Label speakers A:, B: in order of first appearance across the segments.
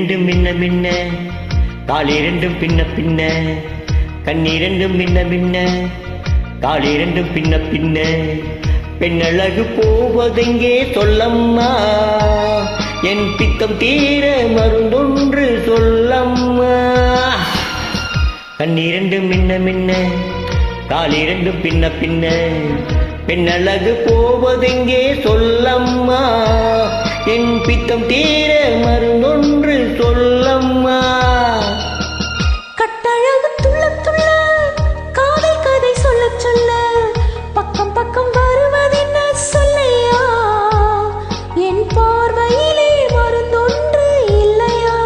A: கண்ணீரண்டும் மின்ன மின்ன காலிரண்டும் பின்ன பின்ன கண்ணீரண்டும் மின்ன மின்ன காலிரண்டும் பின்ன பின்ன பெண்ணழகு போவதெங்கே சொல்லம்மா என் பித்தம் தீர மருந்தொன்று சொல்லம்மா கண்ணீரண்டும் மின்ன மின்ன காலிரண்டும் பின்ன பின்ன பெண்ணழகு போவதெங்கே சொல்லம்மா என் பித்தம் தீர மருந்தொன்று சொல்லம்மா
B: கட்டழகு துள்ள துள்ள காதல் கதை சொல்ல சொல்ல பக்கம் பக்கம் வருவதென்ன சொல்லையா என் பார்வையிலே மருந்தொன்று இல்லையா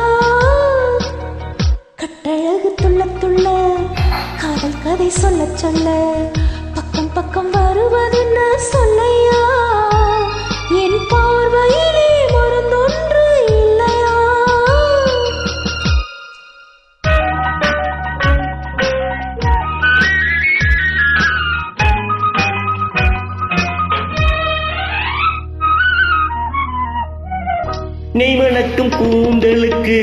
B: கட்டழகு துள்ள துள்ள காதல் கதை சொல்ல சொல்ல பக்கம் பக்கம் வருவதென்ன சொல்லையா என் பார்வையிலே மருந்தொன்று இல்லையா
A: நெய்வனக்கும் கூந்தலுக்கு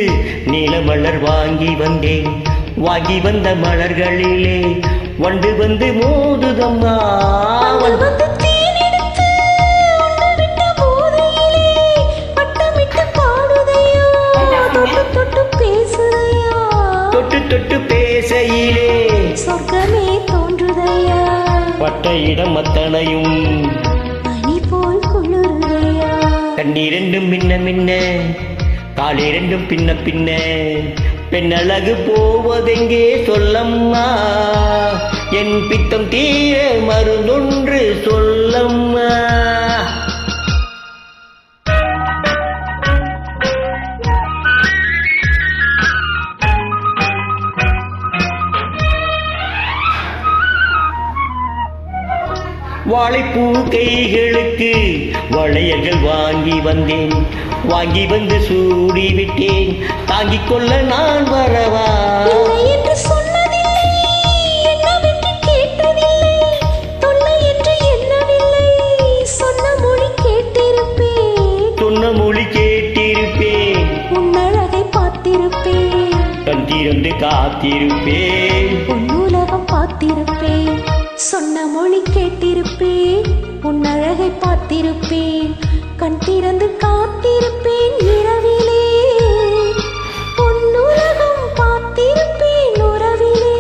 A: நீலமலர் வாங்கி வந்தேன் வாங்கி வந்த மலர்களிலே வண்டு வந்து மோதுதம்மா
B: வந்து தேனெடுத்து உண்டு விட்ட போதையிலே வட்டமிட்டு பாடுதையா தொட்டு தொட்டு பேசுதையா
A: தொட்டு தொட்டு பேசையிலே
B: சொர்க்கமே தோன்றுதையா
A: பட்ட இடம் அத்தனையும்
B: பனி போல் குளிருதையா
A: கண்ணீரண்டும் மின்ன மின்ன காலிரண்டும் பின்ன பின்ன பெண்ணழகு போவதெங்கே சொல்லம்மா என் பித்தம் தீர மருந்தொன்று சொல்லம்மா வாழைப்பூ கைகளுக்கு வளையல்கள் வாங்கி வந்தேன் வாங்கி வந்து சூடி விட்டேன் தாங்கிக் கொள்ள நான் வரவா
B: இல்லை என்று சொன்னதில்லை என்னவென்று கேட்டதில்லை தொல்லை என்று எண்ணவில்லை சொன்ன மொழி கேட்டிருப்பேன்
A: சொன்ன மொழி கேட்டிருப்பேன்
B: உன்னழகை பார்த்திருப்பேன்
A: கண் திறந்து காத்திருப்பேன்
B: உன்னுலகம் பார்த்திருப்பேன் சொன்ன மொழி கேட்டிருப்பேன் உன்னழகை பார்த்திருப்பேன் கண் திறந்து காத்திருப்பேன் இரவிலே உன்னுலகம் பார்த்திருப்பேன் உறவிலே